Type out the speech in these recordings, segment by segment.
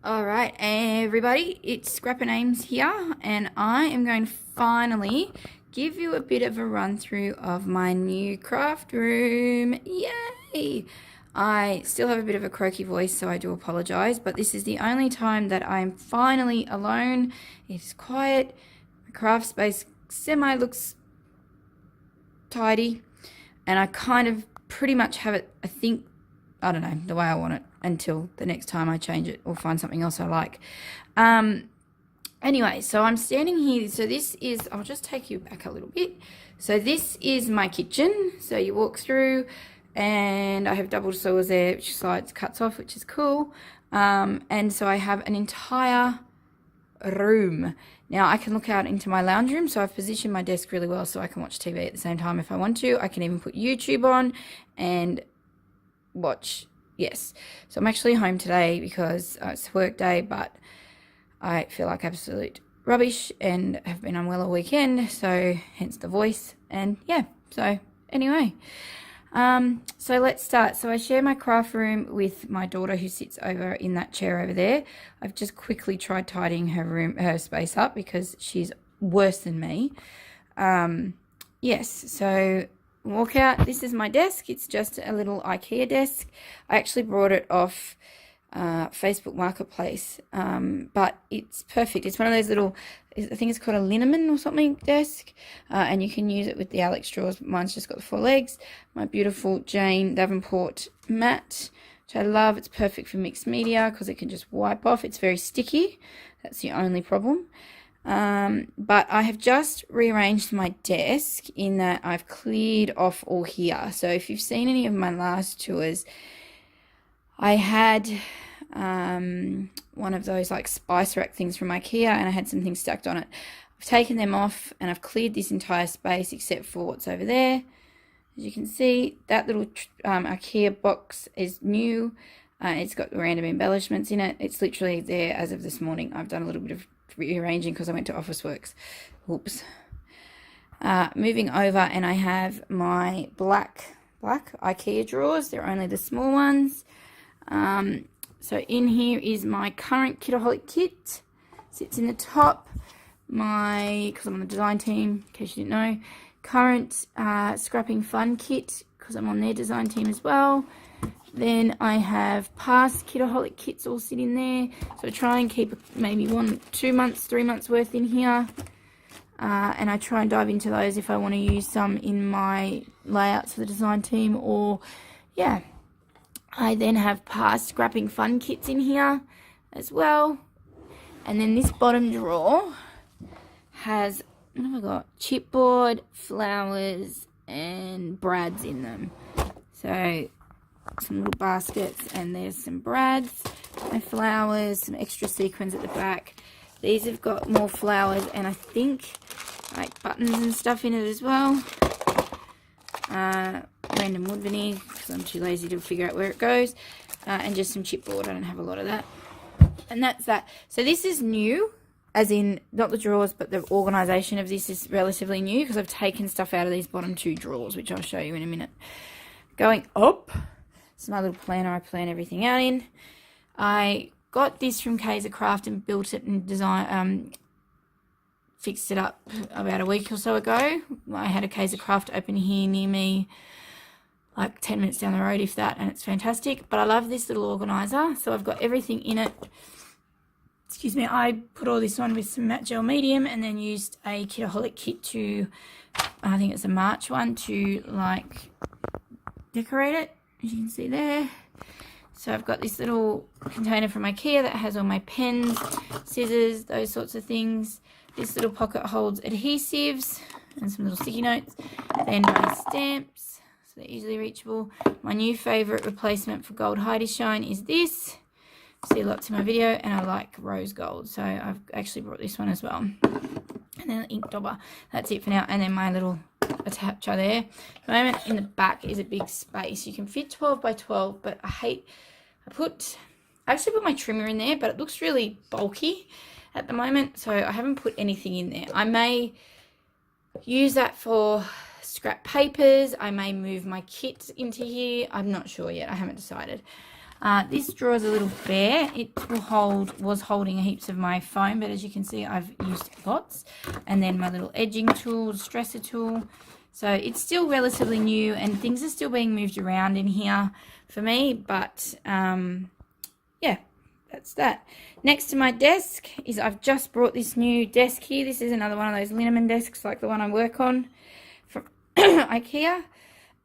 All right, everybody, it's Scrapper Names here, and I am going to finally give you a bit of a run through of my new craft room. Yay! I still have a bit of a croaky voice, so I do apologize, but this is the only time that I'm finally alone. It's quiet. My craft space semi looks tidy, and I kind of pretty much have it, I don't know, the way I want it until the next time I change it or find something else I like. Anyway, so I'm standing here. So this is, I'll just take you back a little bit. So this is my kitchen. So you walk through and I have double doors there, which slides, cuts off, which is cool. And so I have an entire room. Now I can look out into my lounge room, so I've positioned my desk really well so I can watch TV at the same time if I want to. I can even put YouTube on and watch. Yes, so I'm actually home today because it's work day, but I feel like absolute rubbish and have been unwell all weekend, so hence the voice. And yeah, so anyway, so let's start. So I share my craft room with my daughter who sits over in that chair over there. I've just quickly tried tidying her space up because she's worse than me. Yes, so walk out. This is my desk. It's just a little IKEA desk. I actually brought it off Facebook Marketplace, but it's perfect. It's one of those little, I think it's called a liniment or something desk, and you can use it with the Alex drawers. Mine's just got the 4 legs. My beautiful Jane Davenport mat, which I love. It's perfect for mixed media because it can just wipe off. It's very sticky. That's the only problem. But I have just rearranged my desk in that I've cleared off all here. So if you've seen any of my last tours, I had one of those like spice rack things from IKEA and I had some things stacked on it. I've taken them off and I've cleared this entire space except for what's over there. As you can see, that little IKEA box is new. It's got random embellishments in it. It's literally there as of this morning. I've done a little bit of rearranging because I went to Officeworks. Whoops. Moving over, and I have my black IKEA drawers. They're only the small ones. So in here is my current Kitaholic kit. Sits in the top. Because I'm on the design team, in case you didn't know. Current Scrapping Fun kit, because I'm on their design team as well. Then I have past Kitaholic kits all sitting there. So try and keep maybe 1, 2 months, 3 months worth in here. And I try and dive into those if I want to use some in my layouts for the design team. Or, yeah. I then have past Scrapping Fun kits in here as well. And then this bottom drawer has, what have I got? Chipboard, flowers, and brads in them. So some little baskets, and there's some brads, my flowers, some extra sequins at the back. These have got more flowers and I think like buttons and stuff in it as well. Random wood veneer because I'm too lazy to figure out where it goes, and just some chipboard. I don't have a lot of that, and that's that. So this is new, as in not the drawers, but the organisation of this is relatively new because I've taken stuff out of these bottom 2 drawers, which I'll show you in a minute. Going up, it's my little planner I plan everything out in. I got this from Kaiser Craft and built it and fixed it up about a week or so ago. I had a Kaiser Craft open here near me, like 10 minutes down the road, if that, and it's fantastic. But I love this little organizer, so I've got everything in it. Excuse me, I put all this on with some matte gel medium and then used a Kitaholic kit to, I think it's a March one, to like decorate it, as you can see there. So I've got this little container from IKEA that has all my pens, scissors, those sorts of things. This little pocket holds adhesives and some little sticky notes. Then my stamps, so they're easily reachable. My new favourite replacement for gold Heidi Shine is this. See lots in my video, and I like rose gold, so I've actually brought this one as well. And then ink dobber. That's it for now. And then my little attacher there. At the moment, in the back is a big space. You can fit 12 by 12, but I actually put my trimmer in there, but it looks really bulky at the moment, so I haven't put anything in there. I may use that for scrap papers. I may move my kit into here. I'm not sure yet. I haven't decided. This drawer is a little bare. It was holding heaps of my foam, but as you can see, I've used lots. And then my little edging tool, distresser tool. So it's still relatively new, and things are still being moved around in here for me. But yeah, that's that. Next to my desk is I've just brought this new desk here. This is another one of those liniment desks like the one I work on from IKEA.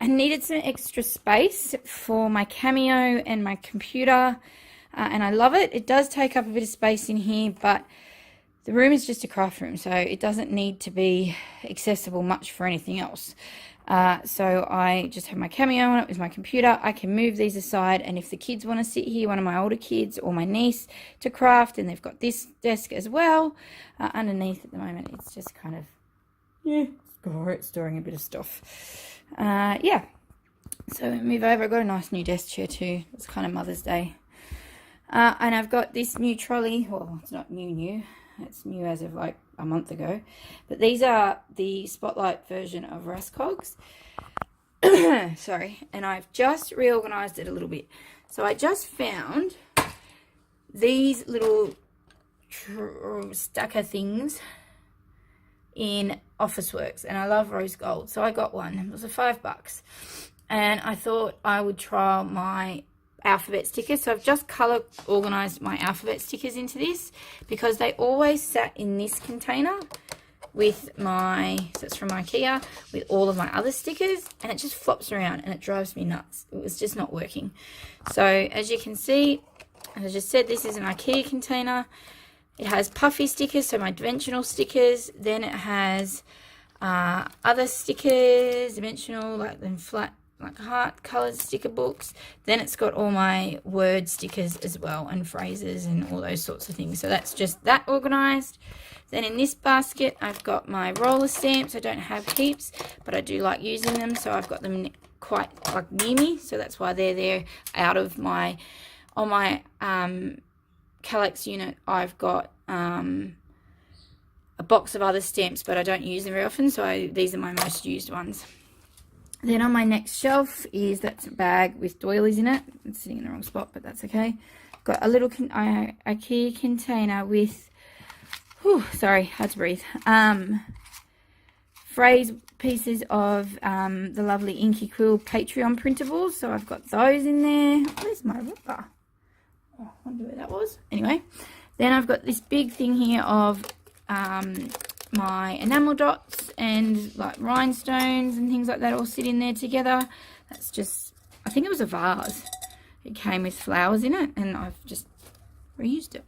I needed some extra space for my Cameo and my computer, and I love it. It does take up a bit of space in here, but the room is just a craft room, so it doesn't need to be accessible much for anything else. So I just have my Cameo on it with my computer. I can move these aside, and if the kids want to sit here, one of my older kids or my niece, to craft, and they've got this desk as well. Underneath at the moment, it's just kind of, yeah, storing a bit of stuff. Yeah, so move over. I've got a nice new desk chair too. It's kind of Mother's Day. And I've got this new trolley. Well, it's not new. It's new as of like a month ago. But these are the Spotlight version of Raskogs. Sorry. And I've just reorganized it a little bit. So I just found these little stacker things in Officeworks, and I love rose gold, so I got one. It was $5, and I thought I would try my alphabet stickers. So I've just color organized my alphabet stickers into this, because they always sat in this container with my, so it's from IKEA, with all of my other stickers, and it just flops around and it drives me nuts. It was just not working. So as you can see, as I just said, this is an IKEA container. It has puffy stickers, so my dimensional stickers. Then it has other stickers, dimensional, like then flat, like heart colored sticker books. Then it's got all my word stickers as well, and phrases and all those sorts of things. So that's just that organized. Then in this basket, I've got my roller stamps. I don't have heaps, but I do like using them, so I've got them quite like near me. So that's why they're there out of my, on my Kallax unit. I've got a box of other stamps, but I don't use them very often, so these are my most used ones. Then on my next shelf is, that's a bag with doilies in it. It's sitting in the wrong spot, but that's okay. Got a little IKEA container with, sorry, hard to breathe, phrase pieces of the lovely Inky Quill Patreon printables. So I've got those in there. Where's my rubber? Oh, I wonder where that was. Anyway, then I've got this big thing here of my enamel dots and like rhinestones and things like that all sit in there together. That's just, I think it was a vase. It came with flowers in it, and I've just reused it.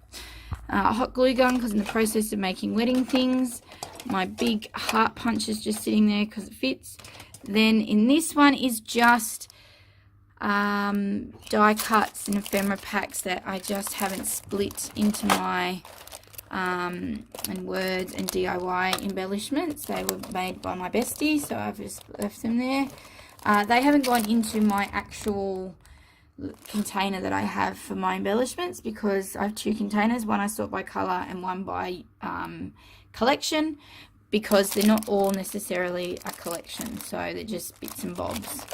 A hot glue gun, because in the process of making wedding things. My big heart punch is just sitting there because it fits. Then in this one is just die cuts and ephemera packs that I just haven't split into my and words and DIY embellishments. They were made by my bestie, so I've just left them there. They haven't gone into my actual container that I have for my embellishments, because I have two containers, one I sort by color and one by collection, because they're not all necessarily a collection, so they're just bits and bobs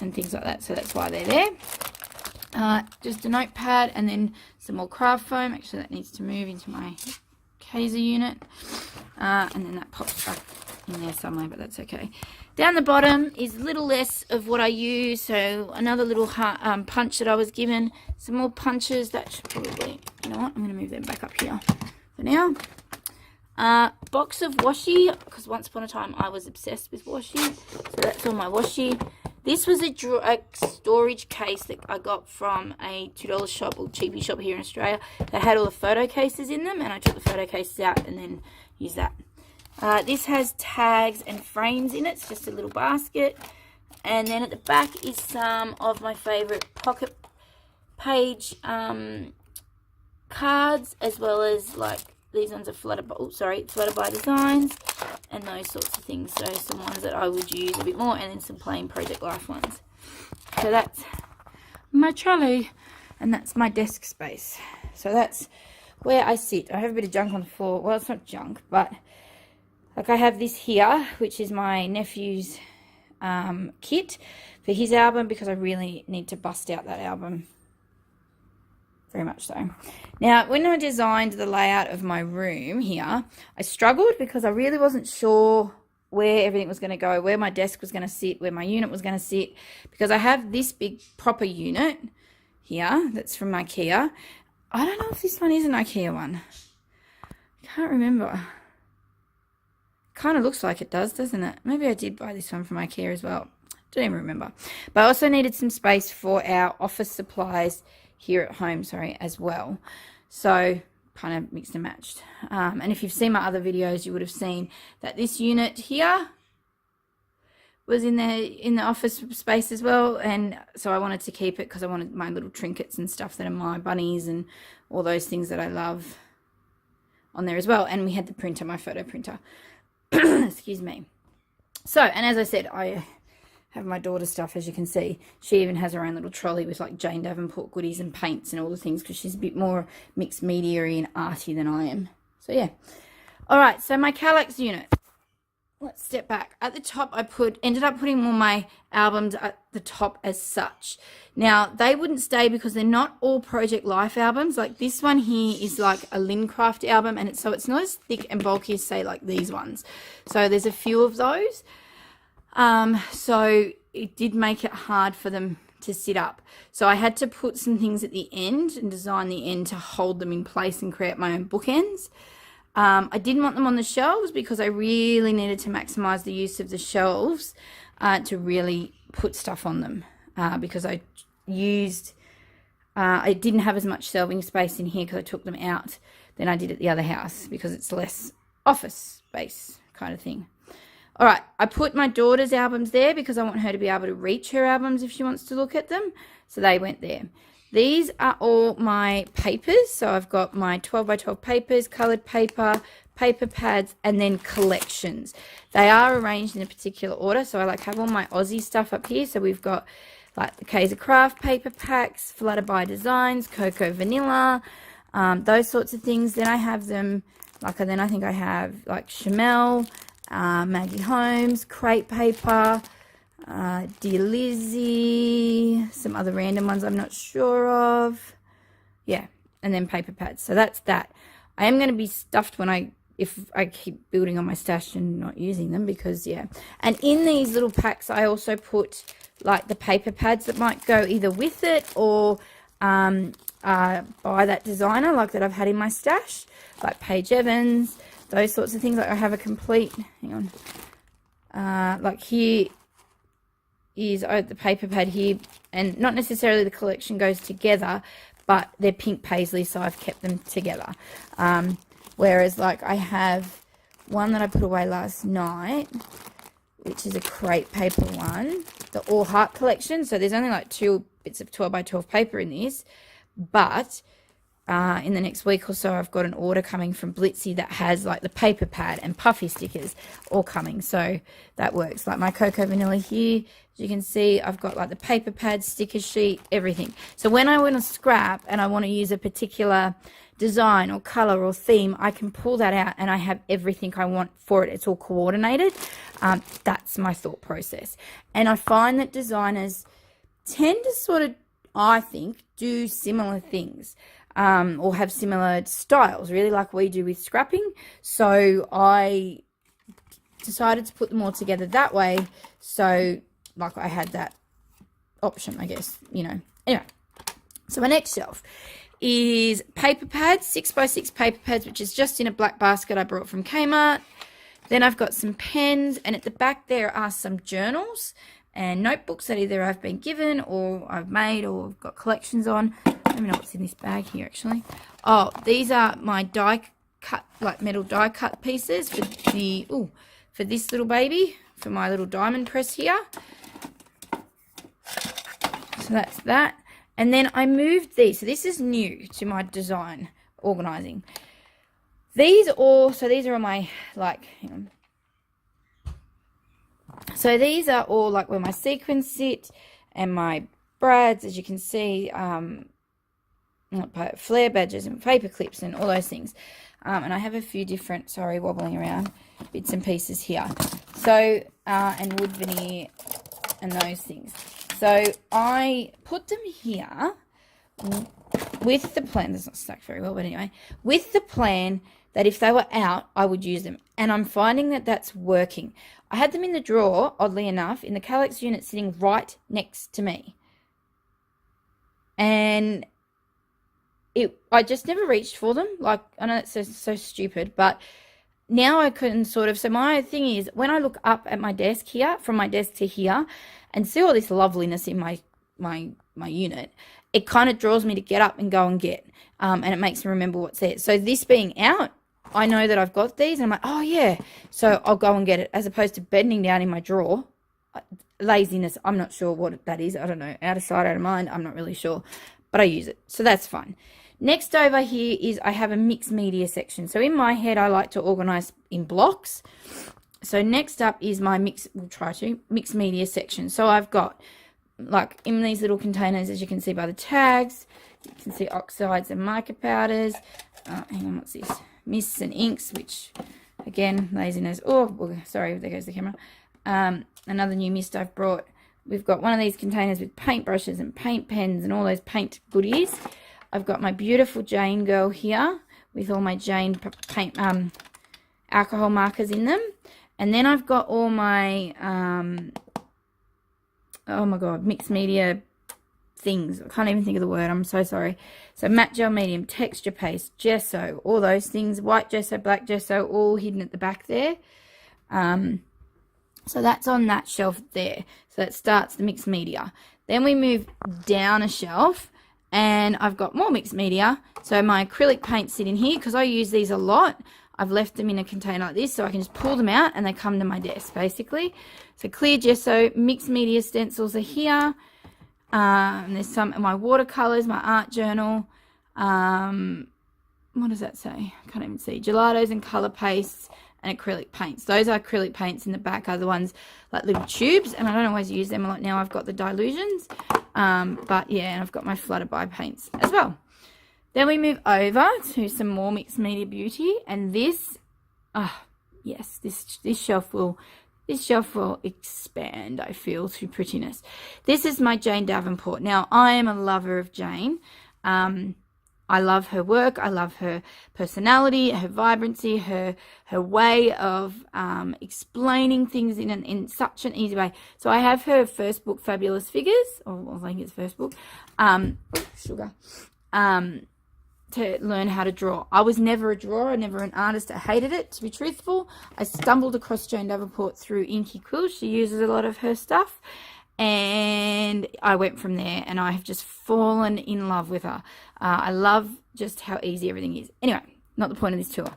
and things like that, so that's why they're there. Just a notepad, and then some more craft foam. Actually, that needs to move into my Kaiser unit, and then that pops back in there somewhere, but that's okay. Down the bottom is a little less of what I use, so another little punch that I was given. Some more punches. That should probably, you know what, I'm going to move them back up here for now. Box of washi, because once upon a time I was obsessed with washi, so that's all my washi. This was a storage case that I got from a $2 shop or cheapy shop here in Australia that had all the photo cases in them, and I took the photo cases out and then used that. This has tags and frames in it. It's just a little basket. And then at the back is some of my favourite pocket page cards, as well as like these ones are Flutter by Designs and those sorts of things. So some ones that I would use a bit more, and then some plain Project Life ones. So that's my trolley, and that's my desk space. So that's where I sit. I have a bit of junk on the floor. Well, it's not junk, but like I have this here, which is my nephew's kit for his album, because I really need to bust out that album very much so. Now, when I designed the layout of my room here, I struggled because I really wasn't sure where everything was going to go, where my desk was going to sit, where my unit was going to sit, because I have this big proper unit here that's from IKEA. I don't know if this one is an IKEA one. Can't remember. Kind of looks like it does, doesn't it? Maybe I did buy this one from IKEA as well. Don't even remember. But I also needed some space for our office supplies here at home, as well. So kind of mixed and matched. And if you've seen my other videos, you would have seen that this unit here was in the office space as well. And so I wanted to keep it because I wanted my little trinkets and stuff that are my bunnies and all those things that I love on there as well. And we had the printer, my photo printer. Excuse me. So, and as I said, I have my daughter's stuff, as you can see. She even has her own little trolley with like Jane Davenport goodies and paints and all the things because she's a bit more mixed media-y and arty than I am. So yeah. All right, so my Kallax unit. Let's step back. At the top, I ended up putting all my albums at the top as such. Now, they wouldn't stay because they're not all Project Life albums. Like this one here is like a Lincraft album, and it's not as thick and bulky as, say, like these ones. So there's a few of those. So it did make it hard for them to sit up. So I had to put some things at the end and design the end to hold them in place and create my own bookends. I didn't want them on the shelves because I really needed to maximize the use of the shelves to really put stuff on them because I didn't have as much shelving space in here because I took them out than I did at the other house because it's less office space kind of thing. All right, I put my daughter's albums there because I want her to be able to reach her albums if she wants to look at them. So they went there. These are all my papers. So I've got my 12 by 12 papers, coloured paper, paper pads, and then collections. They are arranged in a particular order. So I have all my Aussie stuff up here. So we've got like the Kaiser Craft paper packs, Flutter by Designs, Cocoa Vanilla, those sorts of things. Then I have them, then I think I have like Chamel, Maggie Holmes, crepe paper, Dear Lizzie, some other random ones I'm not sure of. Yeah, and then paper pads. So that's that. I am going to be stuffed if I keep building on my stash and not using them because, yeah. And in these little packs, I also put like the paper pads that might go either with it or by that designer like that I've had in my stash, like Paige Evans, those sorts of things. Like I have a complete, hang on, like here is the paper pad here, and not necessarily the collection goes together, but they're pink paisley, so I've kept them together. Whereas like I have one that I put away last night, which is a crepe paper one, the All Heart collection. So there's only like 2 bits of 12 by 12 paper in this, but in the next week or so I've got an order coming from Blitzy that has like the paper pad and puffy stickers all coming, so that works. Like my Cocoa Vanilla here, as you can see, I've got like the paper pad, sticker sheet, everything. So when I want to scrap and I want to use a particular design or color or theme, I can pull that out and I have everything I want for it. It's all coordinated. That's my thought process. And I find that designers tend to sort of, I think, do similar things. Or have similar styles, really, like we do with scrapping. So I decided to put them all together that way. So, like, I had that option, I guess, Anyway, so my next shelf is paper pads, 6x6 paper pads, which is just in a black basket I brought from Kmart. Then I've got some pens, and at the back there are some journals and notebooks that either I've been given or I've made or I've got collections on. I don't know what's in this bag here, actually. Oh, these are my die cut, like metal die cut pieces for for this little baby, for my little diamond press here. So that's that. And then I moved these. So this is new to my design organizing. These are all my, like, hang on. So these are all like where my sequins sit and my brads, as you can see, flare badges and paper clips and all those things. And I have a few different, wobbling around, bits and pieces here. So, and wood veneer and those things. So I put them here with the plan, that's not stuck very well, but anyway, with the plan that if they were out, I would use them. And I'm finding that that's working. I had them in the drawer, oddly enough, in the Kallax unit sitting right next to me. And I just never reached for them. Like, I know it's so stupid, but now I can sort of, so my thing is, when I look up at my desk here, from my desk to here, and see all this loveliness in my unit, it kind of draws me to get up and go and get, and it makes me remember what's there. So this being out, I know that I've got these, and I'm like, oh yeah, so I'll go and get it, as opposed to bending down in my drawer. Laziness, I'm not sure what that is. I don't know, out of sight, out of mind, I'm not really sure, but I use it, so that's fine. Next over here is I have a mixed media section. So in my head, I like to organize in blocks. So next up is my mixed media section. So I've got, like, in these little containers, as you can see by the tags, you can see oxides and mica powders. Hang on, what's this? Mists and inks, which, again, laziness. Oh, sorry, there goes the camera. Another new mist I've brought. We've got one of these containers with paint brushes and paint pens and all those paint goodies. I've got my beautiful Jane girl here with all my Jane paint alcohol markers in them. And then I've got all my, oh my God, mixed media things. I can't even think of the word. I'm so sorry. So matte gel medium, texture paste, gesso, all those things. White gesso, black gesso, all hidden at the back there. So that's on that shelf there. So that starts the mixed media. Then we move down a shelf, and I've got more mixed media. So my acrylic paints sit in here because I use these a lot. I've left them in a container like this so I can just pull them out and they come to my desk basically. So clear gesso, mixed media stencils are here. And there's some of my watercolors, my art journal. What does that say? I can't even see. Gelatos and color pastes and acrylic paints. Those are acrylic paints in the back, are the ones like little tubes, and I don't always use them a lot now. I've got the dilutions, but yeah, and I've got my Flutterby paints as well. Then we move over to some more mixed media beauty, and this, yes, this shelf will expand, I feel, to prettiness. This is my Jane Davenport. Now, I am a lover of Jane. I love her work. I love her personality, her vibrancy, her way of explaining things in such an easy way. So I have her first book, Fabulous Figures, or I think it's first book, sugar, to learn how to draw. I was never a drawer, never an artist. I hated it, to be truthful. I stumbled across Jane Davenport through Inky Quill. She uses a lot of her stuff. And I went from there, and I have just fallen in love with her. I love just how easy everything is. Anyway, not the point of this tour.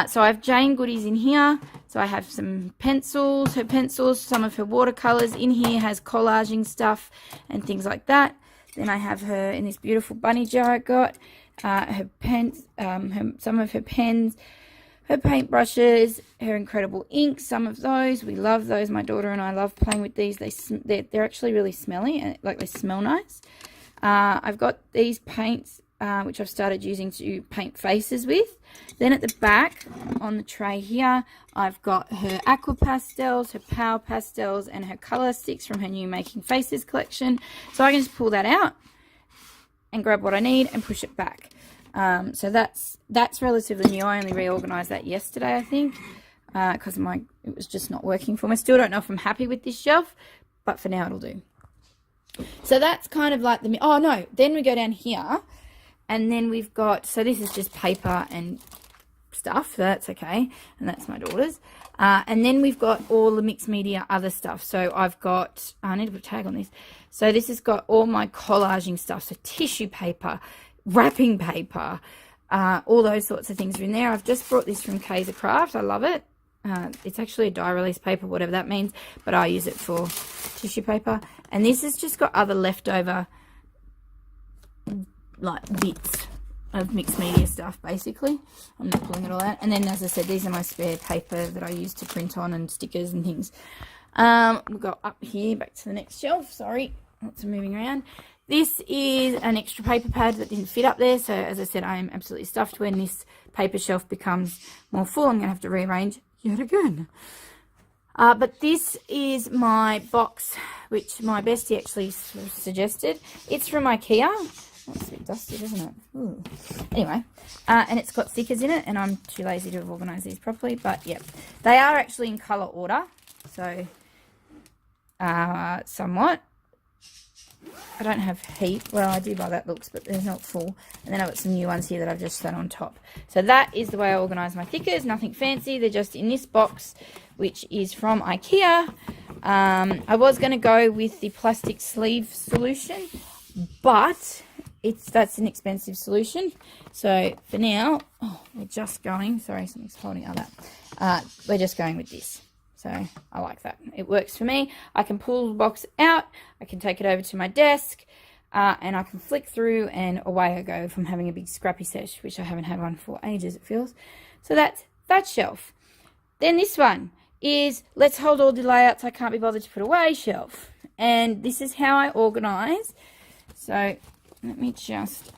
So I have Jane goodies in here. So I have some pencils, her pencils, some of her watercolors. In here has collaging stuff and things like that. Then I have her in this beautiful bunny jar I got. Her pens, some of her pens, her paintbrushes, her incredible inks, some of those. We love those. My daughter and I love playing with these. They're actually really smelly, and like they smell nice. I've got these paints, which I've started using to paint faces with. Then at the back on the tray here, I've got her aqua pastels, her power pastels, and her color sticks from her new Making Faces collection. So I can just pull that out and grab what I need and push it back. So that's relatively new. I only reorganized that yesterday, I think, because it was just not working for me. I still don't know if I'm happy with this shelf, but for now it'll do. So that's kind of like the, oh no, then we go down here, and then we've got, so this is just paper and stuff, so that's okay, and that's my daughter's. And then we've got all the mixed media other stuff. So I've got, I need to put a tag on this. So this has got all my collaging stuff, so tissue paper, wrapping paper, all those sorts of things are in there. I've just brought this from Kaiser Craft. I love it. It's actually a dye release paper, whatever that means, but I use it for tissue paper. And this has just got other leftover like bits of mixed media stuff, basically. I'm not pulling it all out. And then, as I said, these are my spare paper that I use to print on, and stickers and things. We'll go up here, back to the next shelf. Sorry, lots of moving around. This is an extra paper pad that didn't fit up there. So, as I said, I am absolutely stuffed. When this paper shelf becomes more full, I'm going to have to rearrange yet again. But this is my box, which my bestie actually suggested. It's from IKEA. That's a bit dusty, isn't it? Ooh. Anyway, and it's got stickers in it, and I'm too lazy to have organised these properly. But, yeah, they are actually in colour order. So, somewhat. I don't have heap. Well, I do by that looks, but they're not full. And then I've got some new ones here that I've just set on top. So that is the way I organise my thickers. Nothing fancy. They're just in this box, which is from IKEA. I was going to go with the plastic sleeve solution, but that's an expensive solution. So for now, we're just going. Sorry, something's holding out that. We're just going with this. So I like that. It works for me. I can pull the box out. I can take it over to my desk. And I can flick through and away I go if I'm having a big scrappy sesh, which I haven't had one for ages, it feels. So that's that shelf. Then this one is let's hold all the layouts I can't be bothered to put away shelf. And this is how I organise. So let me just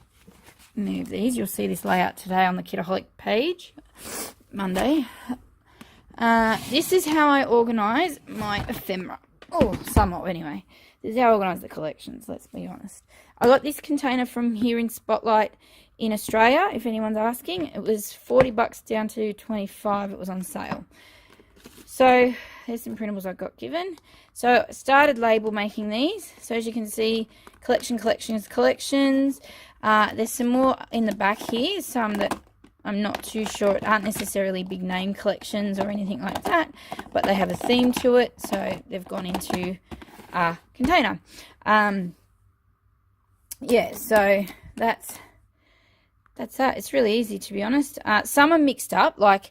move these. You'll see this layout today on the Kitaholic page, Monday. This is how I organise my ephemera. Oh, somewhat anyway. This is how I organise the collections, let's be honest. I got this container from here in Spotlight in Australia, if anyone's asking. It was $40 down to $25. It was on sale. So there's some printables I got given. So I started label making these. So as you can see, collections. There's some more in the back here, some that I'm not too sure aren't necessarily big name collections or anything like that, but they have a theme to it, so they've gone into a container. Yeah, so that's that. It's really easy, to be honest. Some are mixed up, like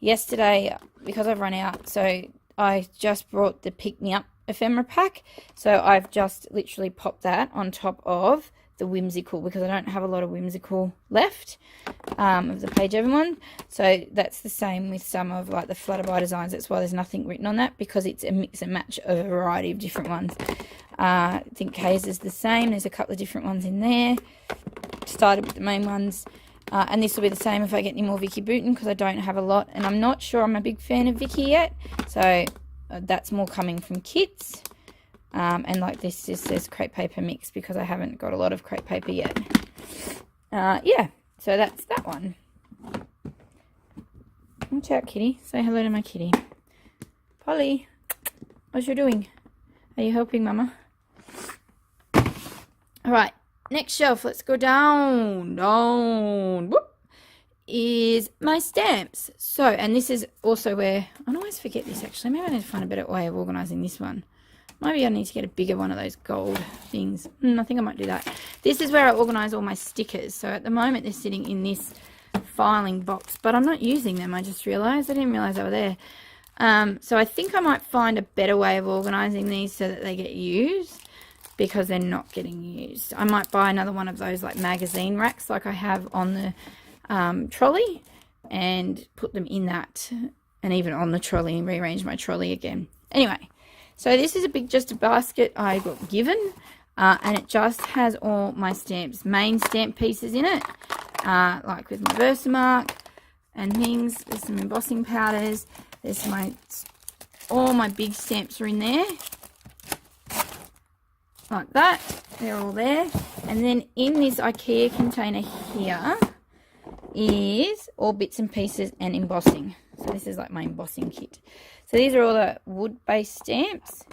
yesterday, because I've run out, so I just brought the Pick Me Up ephemera pack, so I've just literally popped that on top of the whimsical, because I don't have a lot of whimsical left of the page over one. So that's the same with some of like the Flutterby designs. That's why there's nothing written on that, because it's a mix and match of a variety of different ones. I think Kay's is the same. There's a couple of different ones in there. Started with the main ones. And this will be the same if I get any more Vicky Booten, because I don't have a lot. And I'm not sure I'm a big fan of Vicky yet. So that's more coming from kits. And like this just says crepe paper mix, because I haven't got a lot of crepe paper yet. Yeah, so that's that one. Watch out, kitty. Say hello to my kitty. Polly, what you doing? Are you helping Mama? Alright, next shelf. Let's go down. Whoop. Is my stamps. So, and this is also where, I always forget this actually. Maybe I need to find a better way of organising this one. Maybe I need to get a bigger one of those gold things. I think I might do that. This is where I organise all my stickers. So at the moment they're sitting in this filing box, but I'm not using them. I just realised. I didn't realise they were there. So I think I might find a better way of organising these so that they get used, because they're not getting used. I might buy another one of those like magazine racks like I have on the trolley, and put them in that, and even on the trolley, and rearrange my trolley again. Anyway. So this is just a basket I got given, and it just has all my stamps, main stamp pieces in it, like with my Versamark and things. There's some embossing powders. There's all my big stamps are in there, like that. They're all there. And then in this IKEA container here is all bits and pieces and embossing. So this is like my embossing kit. So these are all the wood-based stamps,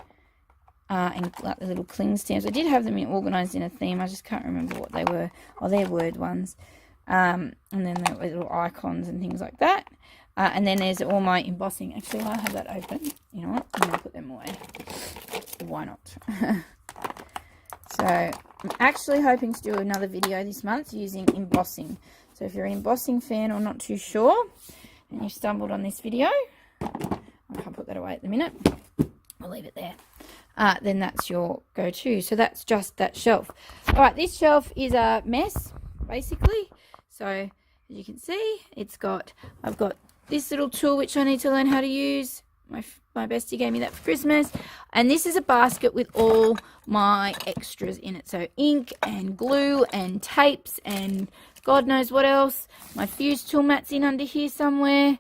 and like the little cling stamps. I did have them organised in a theme. I just can't remember what they were. Oh, they're word ones. And then the little icons and things like that. And then there's all my embossing. Actually, I have that open. You know what? I'm going to put them away. Why not? So I'm actually hoping to do another video this month using embossing. So if you're an embossing fan or not too sure, and you stumbled on this video, I can't put that away at the minute. We'll leave it there. Then that's your go-to. So that's just that shelf. All right, this shelf is a mess, basically. So as you can see, I've got this little tool which I need to learn how to use. My bestie gave me that for Christmas. And this is a basket with all my extras in it. So ink and glue and tapes and God knows what else. My fuse tool mat's in under here somewhere.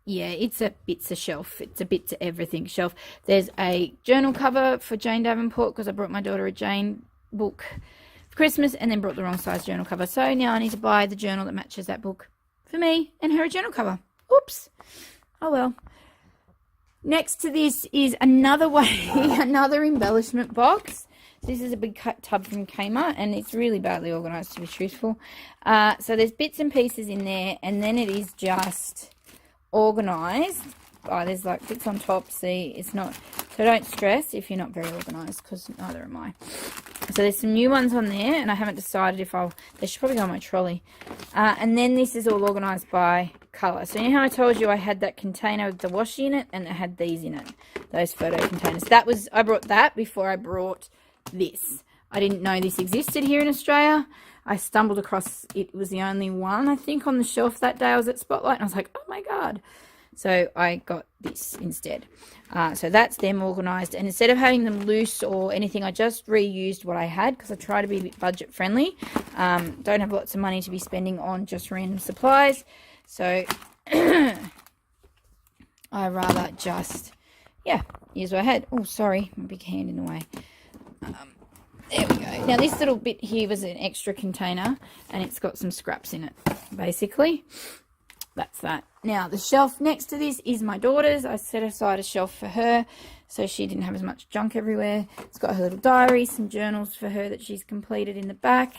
Yeah, it's a shelf. It's a bit to everything shelf. There's a journal cover for Jane Davenport, because I brought my daughter a Jane book Christmas and then brought the wrong size journal cover. So now I need to buy the journal that matches that book for me and her a journal cover. Oops. Oh well. Next to this is another embellishment box. This is a big tub from Kmart, and it's really badly organised, to be truthful. So there's bits and pieces in there, and then it is just organised. Oh, there's like bits on top. See, it's not. So don't stress if you're not very organised, because neither am I. So there's some new ones on there, and I haven't decided if they should probably go on my trolley. And then this is all organised by colour. So you know how I told you I had that container with the washi in it, and it had these in it, those photo containers. I brought that before I brought this. I didn't know this existed here in Australia. I stumbled across it. Was the only one, I think, on the shelf that day I was at Spotlight, and I was like, oh my god. So I got this instead. So that's them organised, and instead of having them loose or anything, I just reused what I had, because I try to be a bit budget friendly. Don't have lots of money to be spending on just random supplies, so I rather just use what I had. Oh, sorry, my big hand in the way. There we go. Now this little bit here was an extra container, and it's got some scraps in it, basically. That's that. Now the shelf next to this is my daughter's. I set aside a shelf for her so she didn't have as much junk everywhere. It's got her little diary, some journals for her that she's completed in the back,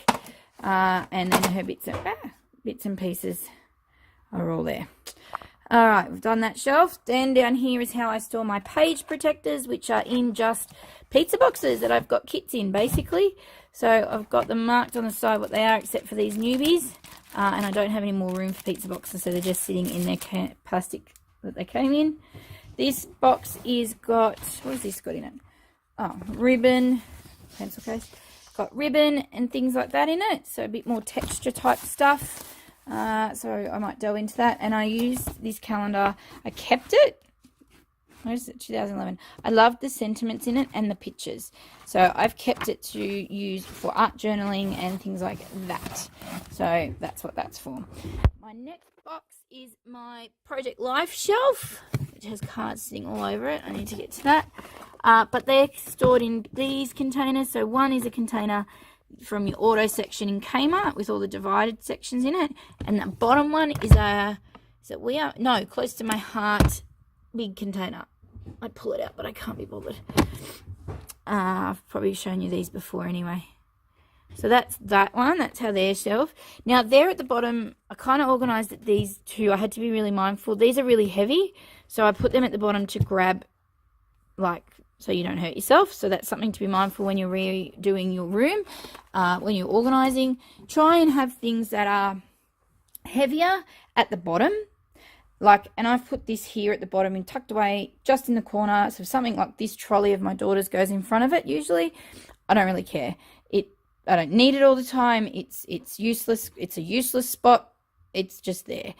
and then her bits and pieces are all there. All right, we've done that shelf. Then down here is how I store my page protectors, which are in just pizza boxes that I've got kits in, basically. So I've got them marked on the side what they are, except for these newbies. And I don't have any more room for pizza boxes, so they're just sitting in their plastic that they came in. This box is got, what has this got in it? Oh, ribbon, pencil case. Got ribbon and things like that in it, so a bit more texture type stuff. So I might delve into that. And I used this calendar. I kept it. What is it? 2011. I loved the sentiments in it and the pictures. So I've kept it to use for art journaling and things like that. So that's what that's for. My next box is my Project Life shelf, which has cards sitting all over it. I need to get to that. But they're stored in these containers. So one is a container from your auto section in Kmart with all the divided sections in it. And the bottom one is close to my heart, big container. I'd pull it out, but I can't be bothered. I've probably shown you these before anyway. So that's that one. That's how they're shelved. Now, there at the bottom, I kind of organised it, these two. I had to be really mindful. These are really heavy, so I put them at the bottom to grab, so you don't hurt yourself. So that's something to be mindful when you're redoing your room, when you're organising. Try and have things that are heavier at the bottom. And I've put this here at the bottom and tucked away just in the corner. So something like this trolley of my daughter's goes in front of it usually. I don't really care. I don't need it all the time. It's useless. It's a useless spot. It's just there.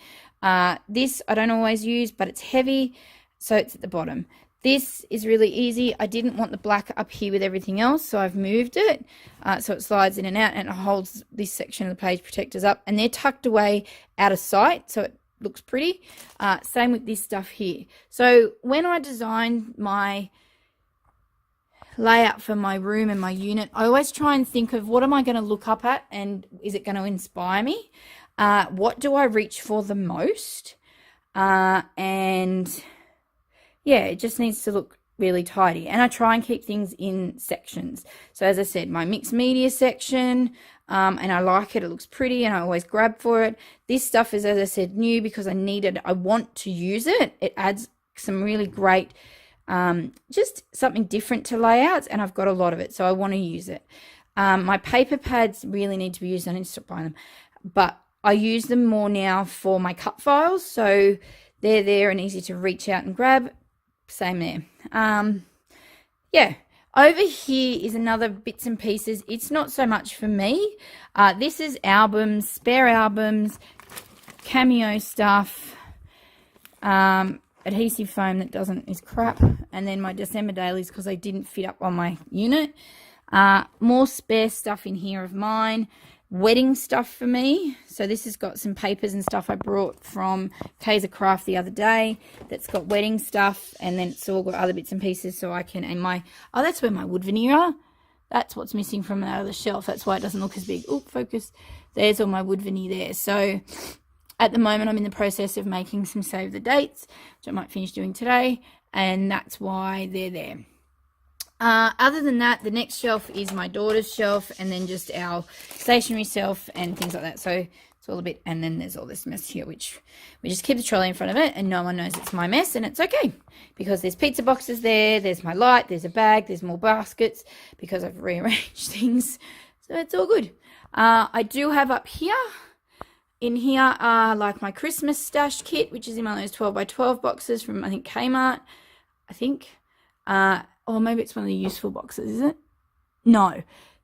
This I don't always use, but it's heavy, so it's at the bottom. This is really easy. I didn't want the black up here with everything else, so I've moved it. So it slides in and out, and it holds this section of the page protectors up. And they're tucked away out of sight, so it looks pretty. Same with this stuff here. So when I designed my layout for my room and my unit, I always try and think of what am I going to look up at, and is it going to inspire me? What do I reach for the most? And yeah, it just needs to look really tidy. And I try and keep things in sections. So as I said, my mixed media section, and I like it. It looks pretty, and I always grab for it. This stuff is, as I said, new because I want to use it. It adds some really great, just something different to layouts, and I've got a lot of it, so I want to use it. My paper pads really need to be used. I need to stop buying them, but I use them more now for my cut files, so they're there and easy to reach out and grab. Same there. Yeah. Over here is another bits and pieces. It's not so much for me. This is albums, spare albums, Cameo stuff, adhesive foam that is crap, and then my December dailies because they didn't fit up on my unit. More spare stuff in here of mine. Wedding stuff for me. So this has got some papers and stuff I brought from Kaiser Craft the other day that's got wedding stuff, and then it's all got other bits and pieces so I can, and that's where my wood veneer are. That's what's missing from out of the shelf. That's why it doesn't look as big. Oh, focus. There's all my wood veneer there. So at the moment, I'm in the process of making some save the dates, which I might finish doing today, and that's why they're there. Other than that, the next shelf is my daughter's shelf, and then just our stationery shelf and things like that. So it's all a bit, and then there's all this mess here, which we just keep the trolley in front of it, and no one knows it's my mess, and it's okay, because there's pizza boxes there, there's my light, there's a bag, there's more baskets, because I've rearranged things, so it's all good. I do have up here, in here are like my Christmas stash kit, which is in one of those 12 by 12 boxes from, I think, Kmart, I think. Or maybe it's one of the useful boxes, is it? No,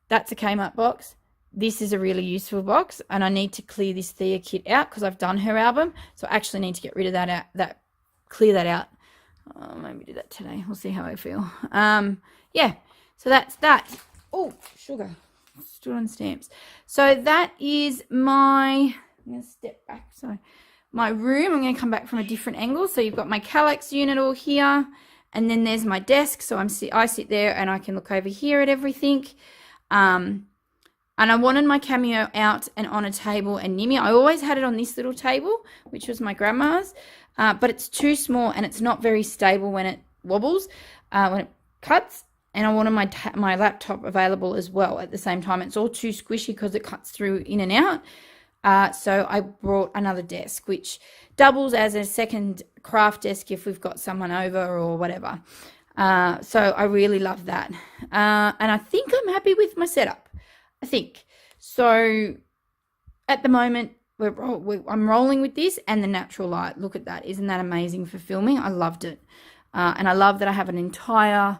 that's a Kmart box. This is a really useful box, and I need to clear this Thea kit out because I've done her album, so I actually need to get rid of that clear that out. Maybe do that today. We'll see how I feel. Yeah, so that's that. Oh, sugar. Stood on stamps. So that is my, I'm going to step back. So my room, I'm going to come back from a different angle. So you've got my Kallax unit all here. And then there's my desk, so I sit there and I can look over here at everything. And I wanted my Cameo out and on a table and near me. I always had it on this little table, which was my grandma's, but it's too small and it's not very stable when it wobbles, when it cuts. And I wanted my laptop available as well at the same time. It's all too squishy because it cuts through in and out. So I brought another desk, which doubles as a second craft desk if we've got someone over or whatever. So I really love that. And I think I'm happy with my setup. I think. So at the moment, I'm rolling with this and the natural light. Look at that. Isn't that amazing for filming? I loved it. And I love that I have an entire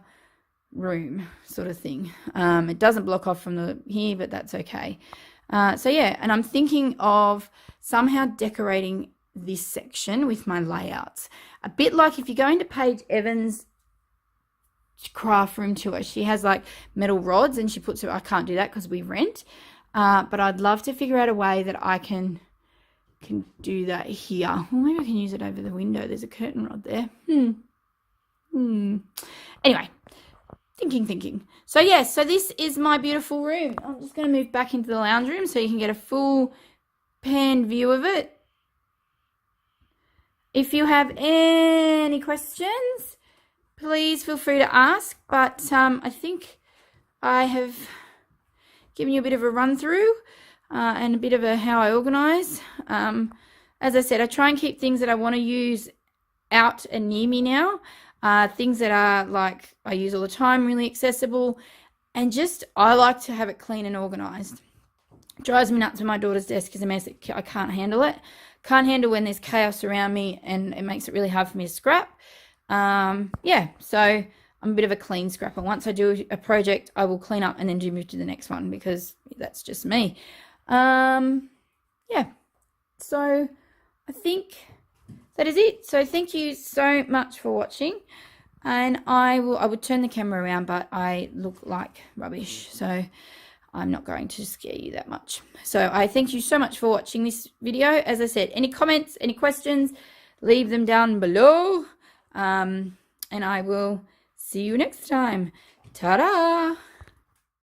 room sort of thing. It doesn't block off from here, but that's okay. So yeah, and I'm thinking of somehow decorating this section with my layouts. A bit like if you go into Paige Evans' craft room tour, she has like metal rods and she puts it, I can't do that because we rent, but I'd love to figure out a way that I can do that here. Well, maybe I can use it over the window. There's a curtain rod there. Anyway, thinking. So yeah, so this is my beautiful room. I'm just going to move back into the lounge room so you can get a full pan view of it. If you have any questions, please feel free to ask. But I think I have given you a bit of a run through and a bit of how I organise. As I said, I try and keep things that I want to use out and near me now. Things that are like I use all the time, really accessible. And just I like to have it clean and organised. It drives me nuts when my daughter's desk is a mess. I can't handle it. Can't handle when there's chaos around me, and it makes it really hard for me to scrap. Yeah, so I'm a bit of a clean scrapper. Once I do a project, I will clean up and then move to the next one because that's just me. Yeah, so I think that is it. So thank you so much for watching, and I would turn the camera around, but I look like rubbish, so I'm not going to scare you that much. So I thank you so much for watching this video. As I said, any comments, any questions, leave them down below. And I will see you next time. Ta-da!